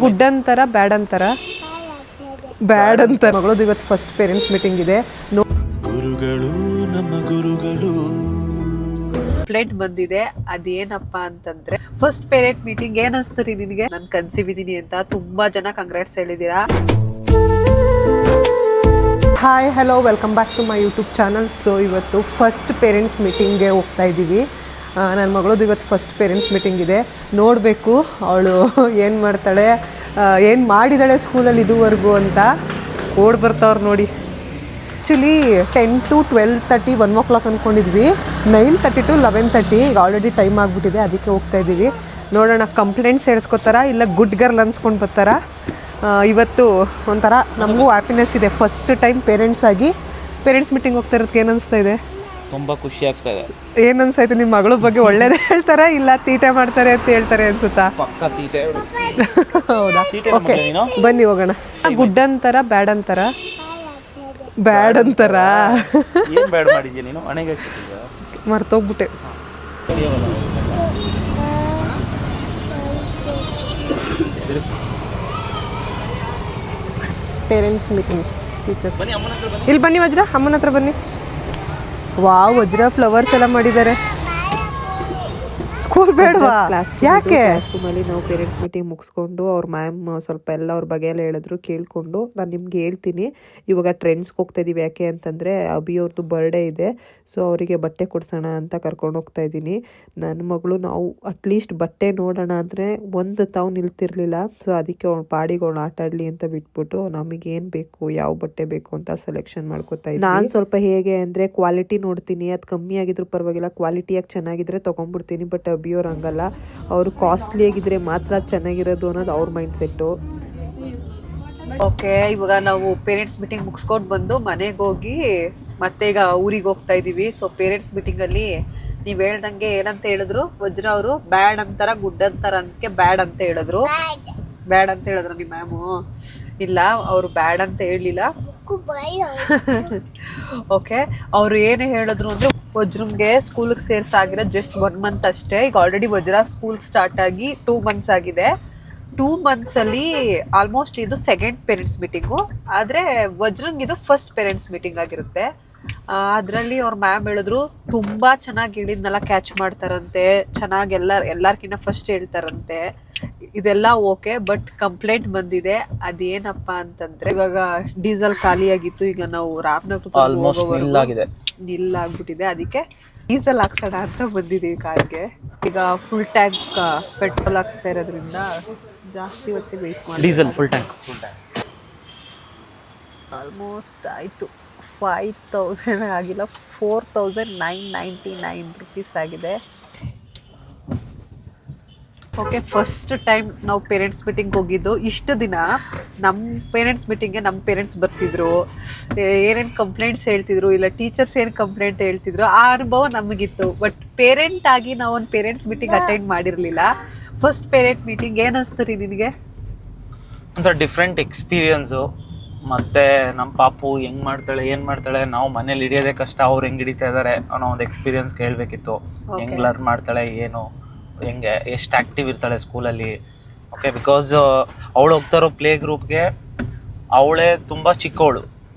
Good ಅಂತಾರ ಬ್ಯಾಡ್ ಅಂತಾರ? ಬ್ಯಾಡ್ ಅಂತ. ಮಗಳದು ಇವತ್ತು ಫಸ್ಟ್ ಪೇರೆಂಟ್ಸ್ ಮೀಟಿಂಗ್ ಇದೆ. ಗುರುಗಳು ನಮ್ಮ ಗುರುಗಳು. ಕಂಪ್ಲೇಂಟ್ ಬಂದಿದೆ. ಅದೇನಪ್ಪ ಅಂತಂದ್ರೆ ಫಸ್ಟ್ ಪೇರೆಂಟ್ ಮೀಟಿಂಗ್ ಏನ್ ಅನ್ಸ್ತೀರಿ ನಿನಗೆ? ನಾನು ಕನ್ಸೀವ್ ಇದೀನಿ ಅಂತ ತುಂಬಾ ಜನ ಕಂಗ್ರಾಟ್ಸ್ ಹೇಳಿದೀರಾ. Hi hello welcome back to my YouTube channel. So ಇವತ್ತು ಫಸ್ಟ್ ಪೇರೆಂಟ್ಸ್ ಮೀಟಿಂಗ್ಗೆ ಹೋಗ್ತಾ ಇದ್ದೀವಿ. ನನ್ನ ಮಗಳದು ಇವತ್ತು ಫಸ್ಟ್ ಪೇರೆಂಟ್ಸ್ ಮೀಟಿಂಗ್ ಇದೆ. ನೋಡಬೇಕು ಅವಳು ಏನು ಮಾಡ್ತಾಳೆ, ಏನು ಮಾಡಿದಾಳೆ ಸ್ಕೂಲಲ್ಲಿ ಇದುವರೆಗೂ ಅಂತ. ಓಡ್ ಬರ್ತಾವ್ರು ನೋಡಿ. ಆ್ಯಕ್ಚುಲಿ 10 to 12:30 1 o'clock ಅಂದ್ಕೊಂಡಿದ್ವಿ. 9:30 to 11:30 ಈಗ ಆಲ್ರೆಡಿ ಟೈಮ್ ಆಗಿಬಿಟ್ಟಿದೆ. ಅದಕ್ಕೆ ಹೋಗ್ತಾ ಇದ್ದೀವಿ. ನೋಡೋಣ ಕಂಪ್ಲೇಂಟ್ಸ್ ಹೇಳ್ಸ್ಕೊತಾರ ಇಲ್ಲ ಗುಡ್ ಗರ್ಲ್ ಅನ್ಸ್ಕೊಂಡು ಬರ್ತಾರ. ಇವತ್ತು ಒಂಥರ ನಮಗೂ ಹ್ಯಾಪಿನೆಸ್ ಇದೆ. ಫಸ್ಟ್ ಟೈಮ್ ಪೇರೆಂಟ್ಸ್ ಆಗಿ ಪೇರೆಂಟ್ಸ್ ಮೀಟಿಂಗ್ ಹೋಗ್ತಾ ಇರೋದಕ್ಕೆ ಏನು ಅನಿಸ್ತಾ ಇದೆ? ತುಂಬ ಖುಷಿ ಆಗ್ತಾ ಇದೆ. ಏನು ಅನ್ಸಾಯ್ತು? ನಿಮ್ಮ ಮಗಳ ಬಗ್ಗೆ ಒಳ್ಳೇದೇ ಹೇಳ್ತಾರಾ ಇಲ್ಲ ತೀಟೆ ಮಾಡ್ತಾರೆ ಅಂತ ಹೇಳ್ತಾರೆ ಅನ್ಸುತ್ತಾ? ಪಕ್ಕ ತೀಟೆ. ಹೌದಾ? ಓಕೆ ಬನ್ನಿ ಹೋಗೋಣ. ಗುಡ್ ಅಂತಾರ ಬ್ಯಾಡ್ ಅಂತಾರ? ಬ್ಯಾಡ್ ಅಂತಾರ. ಏನು ಬ್ಯಾಡ್ ಮಾಡಿದ್ಯಾ ನೀನು? ಹಣೆಗೆ ಮರ್ತೋಗ್ಬಿಟ್ಟೆ. Parents meeting teachers. ಇಲ್ಲಿ ಬನ್ನಿ ವಜ್ರ, ಅಮ್ಮನ ಹತ್ರ ಬನ್ನಿ. ವಾವ್, ವಜ್ರ ಫ್ಲವರ್ಸ್ ಎಲ್ಲ ಮಾಡಿದ್ದಾರೆ. ಸ್ಕೂಲ್ ಬೇಡವಾ? ಯಾಕೆ? ಸ್ಕೂಲಲ್ಲಿ ನಾವು ಪೇರೆಂಟ್ಸ್ ಮೀಟಿಂಗ್ ಮುಗಿಸ್ಕೊಂಡು ಅವ್ರ ಮ್ಯಾಮ್ ಸ್ವಲ್ಪ ಎಲ್ಲ ಅವ್ರ ಬಗ್ಗೆ ಎಲ್ಲ ಹೇಳಿದ್ರು. ಕೇಳಿಕೊಂಡು ನಾನು ನಿಮ್ಗೆ ಹೇಳ್ತೀನಿ. ಇವಾಗ ಟ್ರೆಂಡ್ಸ್ಗೆ ಹೋಗ್ತಾ ಇದ್ದೀವಿ. ಯಾಕೆ ಅಂತಂದರೆ ಅಭಿ ಅವ್ರದ್ದು ಬರ್ಡೇ ಇದೆ. ಸೊ ಅವರಿಗೆ ಬಟ್ಟೆ ಕೊಡ್ಸೋಣ ಅಂತ ಕರ್ಕೊಂಡು ಹೋಗ್ತಾ ಇದ್ದೀನಿ. ನನ್ನ ಮಗಳು ನಾವು ಅಟ್ಲೀಸ್ಟ್ ಬಟ್ಟೆ ನೋಡೋಣ ಅಂದರೆ ಒಂದು ತಾವು ನಿಲ್ತಿರ್ಲಿಲ್ಲ. ಸೊ ಅದಕ್ಕೆ ಅವ್ಳು ಪಾಡಿಗೆ ಅವ್ಳು ಆಟ ಆಡಲಿ ಅಂತ ಬಿಟ್ಬಿಟ್ಟು ನಮಗೇನು ಬೇಕು, ಯಾವ ಬಟ್ಟೆ ಬೇಕು ಅಂತ ಸೆಲೆಕ್ಷನ್ ಮಾಡ್ಕೋತಾ ಇದ್ದೀನಿ. ನಾನು ಸ್ವಲ್ಪ ಹೇಗೆ ಅಂದರೆ ಕ್ವಾಲಿಟಿ ನೋಡ್ತೀನಿ. ಅದು ಕಮ್ಮಿ ಆಗಿದ್ರು ಪರವಾಗಿಲ್ಲ, ಕ್ವಾಲಿಟಿಯಾಗಿ ಚೆನ್ನಾಗಿದ್ರೆ ತೊಗೊಂಡ್ಬಿಡ್ತೀನಿ. ಬಟ್ ಅಭಿಯವ್ರು ಹಂಗಲ್ಲ, ಅವರು ಕಾಸ್ಟ್ಲಿ ಆಗಿದ್ರೆ ಮಾತ್ರ ಚೆನ್ನಾಗಿರೋದು ಅನ್ನೋದು ಅವ್ರ ಮೈಂಡ್ ಸೆಟ್ಟು. ಓಕೆ, ಇವಾಗ ನಾವು ಪೇರೆಂಟ್ಸ್ ಮೀಟಿಂಗ್ ಮುಗಿಸ್ಕೊಂಡು ಬಂದು ಮನೆಗೆ ಹೋಗಿ ಮತ್ತೆ ಈಗ ಊರಿಗೆ ಹೋಗ್ತಾ ಇದ್ದೀವಿ. ಸೊ ಪೇರೆಂಟ್ಸ್ ಮೀಟಿಂಗಲ್ಲಿ ನೀವು ಹೇಳ್ದಂಗೆ ಏನಂತ ಹೇಳಿದ್ರು ವಜ್ರ ಅವರು? ಬ್ಯಾಡ್ ಅಂತಾರ ಗುಡ್ ಅಂತಾರ ಅದಕ್ಕೆ ಬ್ಯಾಡ್ ಅಂತ ಹೇಳಿದ್ರು. ಬ್ಯಾಡ್ ಅಂತ ಹೇಳಿದ್ರು ನಿಮ್ಮ ಮ್ಯಾಮು? ಇಲ್ಲ, ಅವರು ಬ್ಯಾಡ್ ಅಂತ ಹೇಳಲಿಲ್ಲ. ಓಕೆ, ಅವರು ಏನು ಹೇಳಿದ್ರು ಅಂದರೆ ವಜ್ರಂಗೆ ಸ್ಕೂಲಿಗೆ ಸೇರ್ಸಾಗಿರೋ ಜಸ್ಟ್ 1 month ಅಷ್ಟೇ. ಈಗ ಆಲ್ರೆಡಿ ವಜ್ರ ಸ್ಕೂಲ್ ಸ್ಟಾರ್ಟ್ ಆಗಿ 2 months ಆಗಿದೆ. 2 monthsಲ್ಲಿ ಆಲ್ಮೋಸ್ಟ್ ಇದು ಸೆಕೆಂಡ್ ಪೇರೆಂಟ್ಸ್ ಮೀಟಿಂಗು. ಆದರೆ ವಜ್ರಂಗೆ ಇದು ಫಸ್ಟ್ ಪೇರೆಂಟ್ಸ್ ಮೀಟಿಂಗ್ ಆಗಿರುತ್ತೆ. ಅದರಲ್ಲಿ ಅವ್ರ ಮ್ಯಾಮ್ ಹೇಳಿದ್ರು ತುಂಬ ಚೆನ್ನಾಗಿ ಹೇಳಿದ್ನೆಲ್ಲ ಕ್ಯಾಚ್ ಮಾಡ್ತಾರಂತೆ, ಚೆನ್ನಾಗಿ ಎಲ್ಲರ್ಕಿನ್ನ ಫಸ್ಟ್ ಹೇಳ್ತಾರಂತೆ. ಇದೆಲ್ಲ ಓಕೆ, ಬಟ್ ಕಂಪ್ಲೇಂಟ್ ಬಂದಿದೆ. ಅದೇನಪ್ಪ ಅಂತಂದ್ರೆ ಇವಾಗ ಡೀಸೆಲ್ ಖಾಲಿಯಾಗಿತ್ತು. ಈಗ ನಾವು ರಾಮನಗರ ನಿಲ್ಲಾಗ್ಬಿಟ್ಟಿದೆ. ಅದಕ್ಕೆ ಡೀಸೆಲ್ ಹಾಕ್ಸೋಣ ಅಂತ ಬಂದಿದ್ದೀವಿ ಕಾರ್ಗೆ. ಈಗ ಫುಲ್ ಟ್ಯಾಂಕ್ ಪೆಟ್ರೋಲ್ ಹಾಕ್ಸ್ತಾ ಇರೋದ್ರಿಂದ ಜಾಸ್ತಿ ಹೊತ್ತಿಗೆ ವೆಯ್ಟ್ ಮಾಡಿ. ಡೀಸೆಲ್ ಫುಲ್ ಟ್ಯಾಂಕ್ ಆಲ್ಮೋಸ್ಟ್ ಆಯಿತು. 5,000 ಆಗಿಲ್ಲ, 4,999 rupees ಆಗಿದೆ. ಓಕೆ, ಫಸ್ಟ್ ಟೈಮ್ ನಾವು ಪೇರೆಂಟ್ಸ್ ಮೀಟಿಂಗ್ ಹೋಗಿದ್ದು. ಇಷ್ಟು ದಿನ ನಮ್ಮ ಪೇರೆಂಟ್ಸ್ ಮೀಟಿಂಗ್ಗೆ ನಮ್ಮ ಪೇರೆಂಟ್ಸ್ ಬರ್ತಿದ್ರು, ಏನೇನು ಕಂಪ್ಲೇಂಟ್ಸ್ ಹೇಳ್ತಿದ್ರು, ಇಲ್ಲ ಟೀಚರ್ಸ್ ಏನು ಕಂಪ್ಲೇಂಟ್ ಹೇಳ್ತಿದ್ರು, ಆ ಅನುಭವ ನಮಗಿತ್ತು. ಬಟ್ ಪೇರೆಂಟ್ ಆಗಿ ನಾವು ಒಂದು ಪೇರೆಂಟ್ಸ್ ಮೀಟಿಂಗ್ ಅಟೆಂಡ್ ಮಾಡಿರಲಿಲ್ಲ. ಫಸ್ಟ್ ಪೇರೆಂಟ್ ಮೀಟಿಂಗ್ ಏನು ಅನಿಸ್ತು ರೀ ನಿನಗೆ? ಒಂಥರ ಡಿಫ್ರೆಂಟ್ ಎಕ್ಸ್ಪೀರಿಯನ್ಸು. ಮತ್ತು ನಮ್ಮ ಪಾಪು ಹೆಂಗೆ ಮಾಡ್ತಾಳೆ, ಏನು ಮಾಡ್ತಾಳೆ, ನಾವು ಮನೇಲಿ ಹಿಡಿಯೋದೇ ಕಷ್ಟ, ಅವ್ರು ಹೆಂಗೆ ಹಿಡಿತಾ ಇದ್ದಾರೆ ಅನ್ನೋ ಒಂದು ಎಕ್ಸ್ಪೀರಿಯನ್ಸ್ ಕೇಳಬೇಕಿತ್ತು. ಹೆಂಗೆ ಲರ್ನ್ ಮಾಡ್ತಾಳೆ, ಏನು ಹೆಂಗೆ ಎಷ್ಟು ಆ್ಯಕ್ಟಿವ್ ಇರ್ತಾಳೆ ಸ್ಕೂಲಲ್ಲಿ. ಓಕೆ, ಬಿಕಾಸ್ ಅವಳು ಹೋಗ್ತಾ ಇರೋ ಪ್ಲೇ ಗ್ರೂಪ್ಗೆ ಅವಳೇ ತುಂಬ ಚಿಕ್ಕವಳು.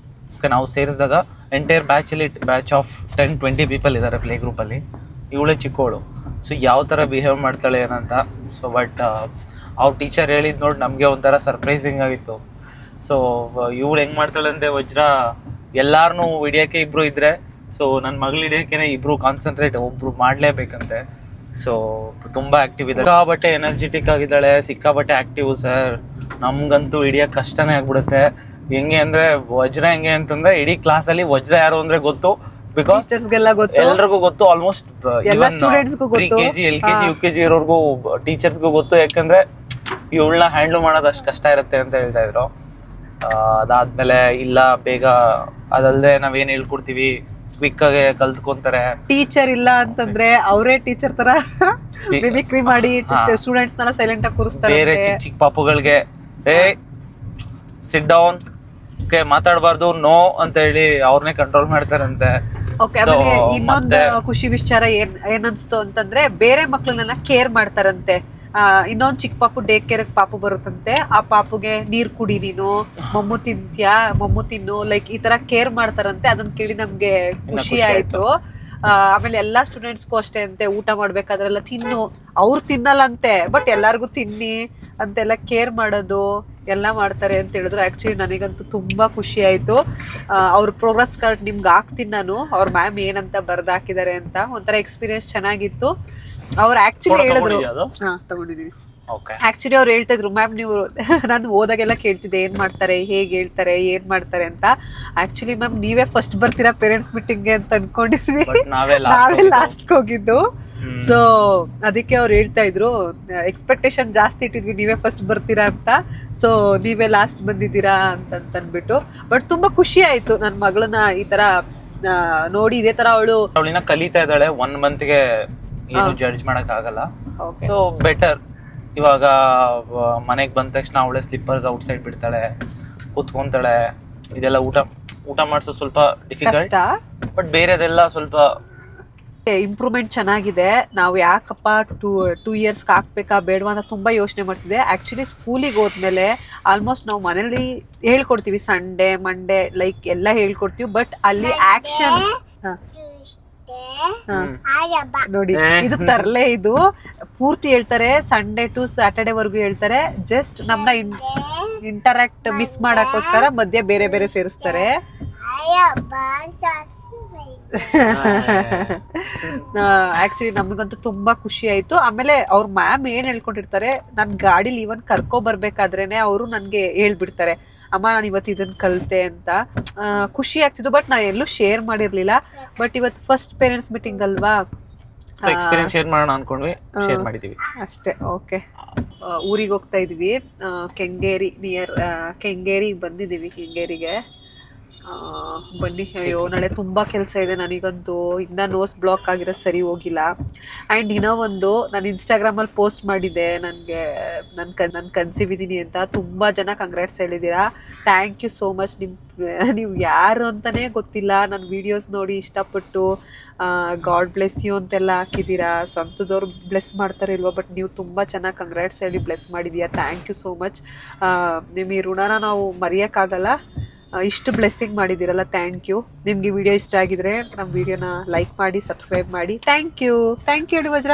ಓಕೆ, ನಾವು ಸೇರಿಸಿದಾಗ ಎಂಟೈರ್ ಬ್ಯಾಚ್ ಆಫ್ 10-20 ಪೀಪಲ್ ಇದ್ದಾರೆ ಪ್ಲೇ ಗ್ರೂಪಲ್ಲಿ. ಇವಳೇ ಚಿಕ್ಕವಳು. ಸೊ ಯಾವ ಥರ ಬಿಹೇವ್ ಮಾಡ್ತಾಳೆ ಏನಂತ. ಸೊ ಬಟ್ ಅವ್ರ ಟೀಚರ್ ಹೇಳಿದ್ದು ನೋಡಿ ನಮಗೆ ಒಂಥರ ಸರ್ಪ್ರೈಸಿಂಗ್ ಆಗಿತ್ತು. ಸೊ ಇವಳು ಹೆಂಗೆ ಮಾಡ್ತಾಳೆ ಅಂದರೆ ವಜ್ರ ಎಲ್ಲಾರನ್ನೂ ಹಿಡಿಯೋಕ್ಕೆ ಇಬ್ಬರು ಇದ್ದರೆ, ಸೊ ನನ್ನ ಮಗಳು ಹಿಡಿಯೋಕ್ಕೆ ಇಬ್ಬರು ಕಾನ್ಸಂಟ್ರೇಟ್ ಒಬ್ಬರು ಮಾಡಲೇಬೇಕಂತೆ. ಸೊ ತುಂಬ ಆ್ಯಕ್ಟಿವ್ ಇದೆ, ಸಿಕ್ಕಾಬಟ್ಟೆ ಎನರ್ಜೆಟಿಕ್ ಆಗಿದ್ದಾಳೆ, ಸಿಕ್ಕಾಬಟ್ಟೆ ಆ್ಯಕ್ಟಿವ್ ಸರ್. ನಮಗಂತೂ ಹಿಡಿಯೋಕ್ಕೆ ಕಷ್ಟನೇ ಆಗ್ಬಿಡುತ್ತೆ. ಹೆಂಗೆ ಅಂದರೆ ವಜ್ರ ಹೆಂಗೆ ಅಂತಂದರೆ ಇಡೀ ಕ್ಲಾಸಲ್ಲಿ ವಜ್ರ ಯಾರು ಅಂದರೆ ಗೊತ್ತು. ಬಿಕಾಸ್ ಎಲ್ರಿಗೂ ಗೊತ್ತು, ಆಲ್ಮೋಸ್ಟ್ KG LKG UKG ಇರೋರ್ಗೂ ಟೀಚರ್ಸ್ಗೂ ಗೊತ್ತು. ಯಾಕಂದರೆ ಇವಳನ್ನ ಹ್ಯಾಂಡ್ಲ್ ಮಾಡೋದು ಅಷ್ಟು ಕಷ್ಟ ಇರುತ್ತೆ ಅಂತ ಹೇಳ್ತಾ ಇದ್ರು. ಅದಾದ್ಮೇಲೆ ಇಲ್ಲ ಬೇಗ ಅದಲ್ಲದೆ ನಾವೇನು ಹೇಳ್ಕೊಡ್ತೀವಿ ಕ್ವಿಕ್ಕಾಗಿ ಕಲ್ತ್ಕೊಂತಾರೆ. ಟೀಚರ್ ಇಲ್ಲ ಅಂತಂದ್ರೆ ಅವರೇ ಟೀಚರ್ ತರ ಮಿಮಿಕ್ರಿ ಮಾಡಿ ಸ್ಟೂಡೆಂಟ್ಸ್ನೆಲ್ಲ ಸೈಲೆಂಟ್ ಆಗಿ ಕೂರಿಸ್ತಾರೆ. ಬೇರೆ ಚಿಕ್ಕ ಪಾಪುಗಳಿಗೆ ಸಿಟ್ ಡೌನ್, ಓಕೆ ಮಾತಾಡಬಾರ್ದು, ನೋ ಅಂತ ಹೇಳಿ ಅವ್ರನ್ನೇ ಕಂಟ್ರೋಲ್ ಮಾಡ್ತಾರಂತೆ. ಓಕೆ, ಆಮೇಲೆ ಇನ್ನೊಂದು ಖುಷಿ ವಿಚಾರ ಏನನ್ಸ್ತು ಅಂತಂದ್ರೆ ಬೇರೆ ಮಕ್ಳನ್ನೆಲ್ಲ ಕೇರ್ ಮಾಡ್ತಾರಂತೆ. ಇನ್ನೊಂದು ಚಿಕ್ಕ ಪಾಪು ಡೇ ಕೇರ್ ಪಾಪು ಬರುತ್ತಂತೆ. ಆ ಪಾಪುಗೆ ನೀರ್ ಕುಡಿ, ನೀನು ಮೊಮ್ಮು ತಿಂತ್ಯಾ, ಮೊಮ್ಮು ತಿನ್ನು, ಲೈಕ್ ಈ ತರ ಕೇರ್ ಮಾಡ್ತಾರಂತೆ. ಅದನ್ನ ಕೇಳಿ ನಮ್ಗೆ ಖುಷಿ ಆಯ್ತು. ಆಮೇಲೆ ಎಲ್ಲಾ ಸ್ಟೂಡೆಂಟ್ಸ್ಗೂ ಅಷ್ಟೇ ಅಂತೆ, ಊಟ ಮಾಡ್ಬೇಕಾದ್ರೆಲ್ಲ ತಿನ್ನು, ಅವ್ರು ತಿನ್ನಲ್ಲಂತೆ ಬಟ್ ಎಲ್ಲಾರ್ಗು ತಿನ್ನಿ ಅಂತೆಲ್ಲ ಕೇರ್ ಮಾಡೋದು ಎಲ್ಲ ಮಾಡ್ತಾರೆ ಅಂತ ಹೇಳಿದ್ರು. ಆ್ಯಕ್ಚುಲಿ ನನಗಂತೂ ತುಂಬ ಖುಷಿ ಆಯಿತು. ಅವ್ರ ಪ್ರೋಗ್ರೆಸ್ ಕಾರ್ಡ್ ನಿಮ್ಗೆ ಹಾಕ್ತೀನಿ ನಾನು, ಅವ್ರ ಮ್ಯಾಮ್ ಏನಂತ ಬರ್ದಾಕಿದ್ದಾರೆ ಅಂತ. ಒಂಥರ ಎಕ್ಸ್ಪೀರಿಯನ್ಸ್ ಚೆನ್ನಾಗಿತ್ತು. ಅವ್ರು ಆ್ಯಕ್ಚುಲಿ ಹೇಳಿದ್ರು, ಹಾಂ ತಗೊಂಡಿದ್ದೀನಿ. ಆ್ಯಕ್ಚುಲಿ ಅವ್ರು ಹೇಳ್ತಾ ಇದ್ರು, ಮ್ಯಾಮ್ ನೀವು ನಾನು ಹೋದಾಗೆಲ್ಲ ಕೇಳ್ತಿದ್ದೆ ಏನು ಮಾಡ್ತಾರೆ, ಹೇಗೆ ಹೇಳ್ತಾರೆ, ಏನು ಮಾಡ್ತಾರೆ ಅಂತ. ಆ್ಯಕ್ಚುಲಿ ಮ್ಯಾಮ್ ನೀವೇ ಫಸ್ಟ್ ಬರ್ತೀರಾ ಪೇರೆಂಟ್ಸ್ ಮೀಟಿಂಗ್ಗೆ ಅಂತ ಅನ್ಕೊಂಡಿದ್ವಿ, ನಾವೇ ಲಾಸ್ಟ್ ಹೋಗಿದ್ದು. ಸೊ ಅದಕ್ಕೆ ಅವ್ರು ಹೇಳ್ತಾ ಇದ್ರು, ಎಕ್ಸ್ಪೆಕ್ಟೇಷನ್ ಜಾಸ್ತಿ ಇಟ್ಟಿದ್ವಿ, ನೀವೇ ಫಸ್ಟ್ ಬರ್ತೀರಾ ಅಂತ, ಸೊ ನೀವೇ ಲಾಸ್ಟ್ ಬಂದಿದ್ದೀರಾ ಅಂತಂದ್ಬಿಟ್ಟು. ಬಟ್ ತುಂಬಾ ಖುಷಿ ಆಯ್ತು ನನ್ನ ಮಗಳನ್ನ ಈ ತರ ನೋಡಿ. ಇದೇ ತರ ಅವಳಿನ ಕಲಿತಾ ಇದ್ದಾಳೆ. 1 ಮಂತ್ಗೆ ಏನು ಜಡ್ಜ್ ಮಾಡಕ್ ಆಗಲ್ಲ. So better. ಇವಾಗ ಮನೆಗೆ ಬಂದ ತಕ್ಷಣ ಅವಳೆ ಸ್ಲಿಪ್ಪರ್ಸ್ ಔಟ್ಸೈಡ್ ಬಿಡ್ತಾಳೆ, ಕೂತ್ಕೊಂತಾಳೆ. ಇದೆಲ್ಲ ಊಟ ಮಾಡಿಸೋ ಸ್ವಲ್ಪ ಡಿಫಿಕಲ್ಟ್, ಬಟ್ ಬೇರೆದೆಲ್ಲ ಸ್ವಲ್ಪ ಇಂಪ್ರೂವ್ಮೆಂಟ್ ಚೆನ್ನಾಗಿದೆ. ನಾವು ಯಾಕಪ್ಪ 2 ಇಯರ್ಸ್ಗೆ ಹಾಕ್ಬೇಕಾ ಬೇಡವಾ ಅಂತ ತುಂಬ ಯೋಚನೆ ಮಾಡ್ತಿದ್ದೆ. ಆ್ಯಕ್ಚುಲಿ ಸ್ಕೂಲಿಗೆ ಹೋದ್ಮೇಲೆ ಆಲ್ಮೋಸ್ಟ್ ನಾವು ಮನೇಲಿ ಹೇಳ್ಕೊಡ್ತೀವಿ, ಸಂಡೇ ಮಂಡೇ ಲೈಕ್ ಎಲ್ಲ ಹೇಳ್ಕೊಡ್ತೀವಿ. ಬಟ್ ಅಲ್ಲಿ ಆಕ್ಷನ್ ನೋಡಿ, ಇದು ತರಲೆ, ಇದು ಪೂರ್ತಿ ಹೇಳ್ತಾರೆ, ಸಂಡೇ ಟು ಸ್ಯಾಟರ್ಡೆ ವರ್ಗು ಹೇಳ್ತಾರೆ. ಜಸ್ಟ್ ನಮ್ಮನ್ನ ಇಂಟರಾಕ್ಟ್ ಮಿಸ್ ಮಾಡಕ್ಕೋಸ್ಕರ ಮಧ್ಯೆ ಬೇರೆ ಬೇರೆ ಸೇರಿಸ್ತಾರೆ. ಆಕ್ಚುಲಿ ನಮಗಂತೂ ತುಂಬಾ ಖುಷಿ ಆಯ್ತು. ಆಮೇಲೆ ಅವ್ರ ಮ್ಯಾಮ್ ಏನ್ ಹೇಳ್ಕೊಂಡಿರ್ತಾರೆ, ನನ್ ಗಾಡಿಲಿ ಇವನ್ ಕರ್ಕೊ ಬರ್ಬೇಕಾದ್ರೇನೆ ಅವರು ನನ್ಗೆ ಹೇಳ್ಬಿಡ್ತಾರೆ, ಅಮ್ಮ ನಾನು ಇವತ್ತು ಇದನ್ನ ಕಲಿತೆ ಅಂತ. ಖುಷಿ ಆಗ್ತಿತ್ತು. ಬಟ್ ನಾ ಎಲ್ಲೂ ಶೇರ್ ಮಾಡಿರ್ಲಿಲ್ಲ. ಬಟ್ ಇವತ್ತು ಫಸ್ಟ್ ಪೇರೆಂಟ್ಸ್ ಮೀಟಿಂಗ್ ಅಲ್ವಾ, ಎಕ್ಸ್ಪೀರಿಯನ್ಸ್ ಶೇರ್ ಮಾಡೋಣ ಅನ್ಕೊಂಡ್ವಿ, ಶೇರ್ ಮಾಡಿದೀವಿ ಅಷ್ಟೇ. ಓಕೆ, ಊರಿಗೆ ಹೋಗ್ತಾ ಇದ್ವಿ, ಕೆಂಗೇರಿ ನಿಯರ್ ಕೆಂಗೇರಿಗೆ ಬಂದಿದ್ದೀವಿ. ಕೆಂಗೇರಿಗೆ ಬನ್ನಿ. ಅಯ್ಯೋ ನಾಳೆ ತುಂಬ ಕೆಲಸ ಇದೆ ನನಗಂತೂ. ಇನ್ನ ನೋಸ್ ಬ್ಲಾಕ್ ಆಗಿರೋ ಸರಿ ಹೋಗಿಲ್ಲ. ಆ್ಯಂಡ್ ಇನ್ನೂ ಒಂದು, ನಾನು ಇನ್ಸ್ಟಾಗ್ರಾಮಲ್ಲಿ ಪೋಸ್ಟ್ ಮಾಡಿದ್ದೆ, ನನಗೆ ನಾನು ಕನ್ಸೀವ್ ಇದ್ದೀನಿ ಅಂತ. ತುಂಬ ಜನ ಕಂಗ್ರಾಟ್ಸ್ ಹೇಳಿದ್ದೀರಾ. Thank you so much. ನೀವು ಯಾರು ಅಂತಲೇ ಗೊತ್ತಿಲ್ಲ, ನನ್ನ ವೀಡಿಯೋಸ್ ನೋಡಿ ಇಷ್ಟಪಟ್ಟು ಗಾಡ್ ಬ್ಲೆಸ್ ಯು ಅಂತೆಲ್ಲ ಹಾಕಿದ್ದೀರಾ. ಸ್ವಂತದವ್ರು ಬ್ಲೆಸ್ ಮಾಡ್ತಾರೆ ಇಲ್ವೋ, ಬಟ್ ನೀವು ತುಂಬ ಚೆನ್ನಾಗಿ ಕಂಗ್ರಾಟ್ಸ್ ಹೇಳಿ ಬ್ಲೆಸ್ ಮಾಡಿದ್ದೀರಾ. Thank you so much. ನಿಮ್ಮ ಈ ಋಣನ ನಾವು ಮರೆಯೋಕ್ಕಾಗಲ್ಲ. ಇಷ್ಟು ಬ್ಲೆಸ್ಸಿಂಗ್ ಮಾಡಿದ್ದೀರಲ್ಲ, ಥ್ಯಾಂಕ್ ಯು. ನಿಮಗೆ ವಿಡಿಯೋ ಇಷ್ಟ ಆಗಿದ್ರೆ ನಮ್ಮ ವಿಡಿಯೋನ ಲೈಕ್ ಮಾಡಿ, ಸಬ್ಸ್ಕ್ರೈಬ್ ಮಾಡಿ. ಥ್ಯಾಂಕ್ ಯು ಹೇಳಿ ವಜ್ರ.